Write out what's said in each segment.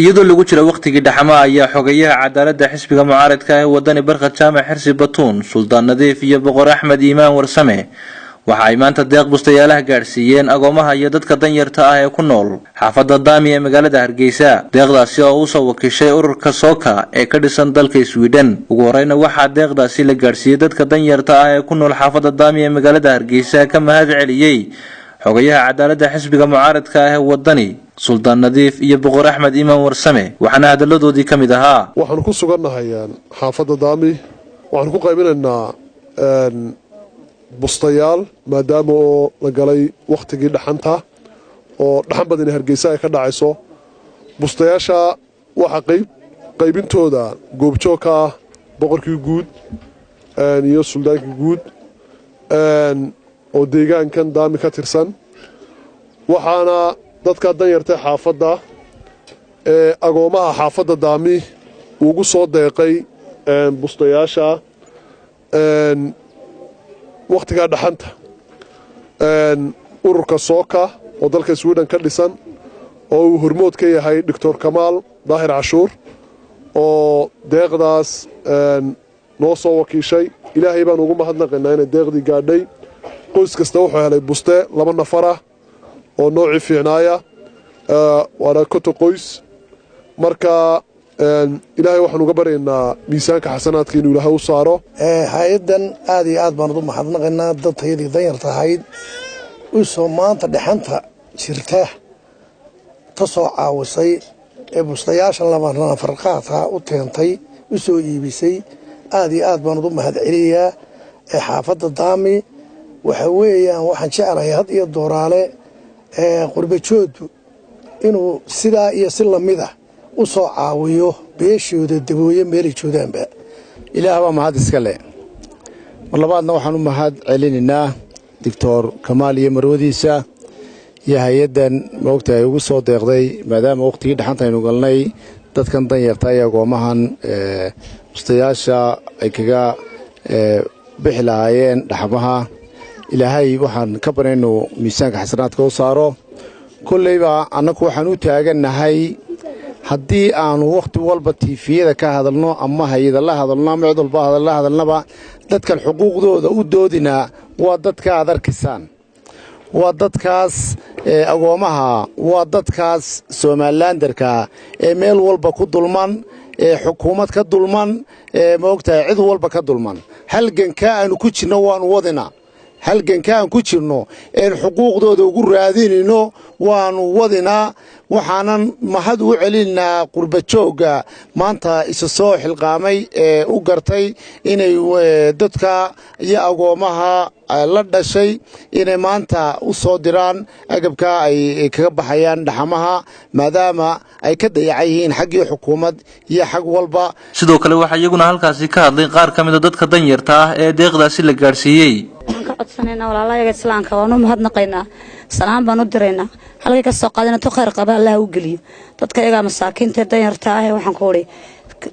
iyadoo lagu jiro waqtigii dhaxama ayaa xogayaha cadaaladda xisbiga mucaaradka ee wadani Barkad Jaamac Xirsi Batuun Suldaan Nadiif iyo Boqor Axmed Iimaan Warsame waxa ay maanta deeq bustayaalaha gaarsiiyeen agoomaha iyo dadka danyarta ah ee ku nool xaafadda Daami ee magaalada Hargeysa. Deeqdaasi oo uu soo wakiishay ururka Sooka ee ka dhisan dalka Sweden. Ugu horreyn waxa deeqdaasi la gaarsiiyay dadka danyarta ah ee ku nool xaafadda Daami ee magaalada Hargeysa ka mahad celiyay xogayaha cadaaladda xisbiga mucaaradka ah ee wadani Suldaan Nadiif iyo Boqor Axmed Iimaan Warsame waxaana hadaladoodii kamid ahaa waxaan ku sugannahay xaafadda Daami waxaan ku qaybinaynaa bustayaal maadaama oo la galay waqtigii dhaxanta oo dhaxan badan Hargeysa ay ka dhacayso bustayaasha waxa qaybintooda goobjoogka boqorkii guud iyo suldaankii guud oo deegaankan Daami ka tirsan waxaana dadka danyarta xaafadda agoomaha xaafadda Daami ugu soo deeqay bustayaasha waqtiga dhaxanta ururka Sooka oo dalka Sweden ka dhisan oo uu hormood ka yahay Dr. Kamaal Daahir Cashuur oo deeqdaas noo soo wakiishay. Ilaahay baan ugu mahadnaqaynaa in deeqdii gaadhay. qoys kasta wuxuu helay buste 2 nafar ah oo nooci fiicnaaya wada koto qoys marka ilaahay waxaan uga baryaynaa miisaanka xasanaadka inuu ilaahay u saaro. hay'adan aad iyo aad baan u mahadnaqaynaa dadkayadii danyarta ahayd u soo maanta dhaxanta jirta ta soo caawisay ee bustayaasha laba farqaadka u teentay u soo iibisay aad iyo aad baan u mahad celiyaa xaafadda Daami. waxa weeyaan waxaan jeclahay had iyo dooraale qurbajoodu inuu sidaa iyo si lamid ah u soo caawiyo beeshooda dabooye meelay joogaanba. ilaah baa mahad iska leh. mar labaadna waxaan u mahad celinaynaa Dr. Kamaal iyo marwadiisa iyo hay'adan maogtahay ugu soo deeqday maadaama waqtigii dhaxanta aynu galnay dadkan danyarta iyo agoomahan bustayaasha ay kaga bixi lahaayeen dhaxamaha. ilaahay waxaan ka barayno miisaanka xasanaadka u saaro. kullayba annagu waxaan u taaganahay haddii aanu waqti walba tiifiyada ka hadalno ama hay'ada la hadalno ama cid walba hadalnaba dadkan xuquuqdooda u doodinaa waa dadka aad arkisaan waa dadkaas agoomaha waa dadkaas Somalilanderka ee meel walba ku dulman ee xukuumad ka dulman ee maogtahay cid walba ka dulman. halganka aanu ku jirno waanu wadina halganka aan ku jirno een xuquuqdooda ugu raadinayno waanu wadinaa. waxaanan mahad u celinaa qurbajooga maanta isa soo xilqaamay ee u gartay inay dadka iyo agoomaha la dhashay inay maanta u soo diraan agabka ay kaga baxayaan dhaxamaha maadaama ay ka dayacay yihiin xaggii xukuumad iyo xag walba. sidoo kale waxa iyaguna halkaasi ka hadlay qaar ka mid ah dadka danyarta ah ee deeqdaasi la gaarsiiyay. codsanayna walaalayaga islaamka waanu mahadnaqaynaa salaam baan u diraynaa halkii ka soo qaadana to khayr qaba Allah u geliyo dadka iyaga masaakiinta danyarta ah waxaan ku wari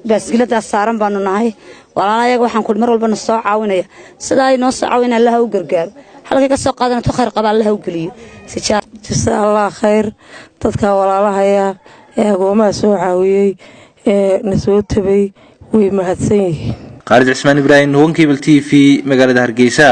baasgilada saaran baanu nahay walaalayaga waxaan ku mar walba soo caawinaya sida ay noo soo caawin Allah u gargaaro halkii ka soo qaadana to khayr qaba Allah u geliyo si Allah khayr dadka walaalahaya ee agoomaha soo caawiyay na soo tabay way mahadsan yihiin. Khalid Cismaan Ibrahim Honkibel TV magaalada Hargeysa.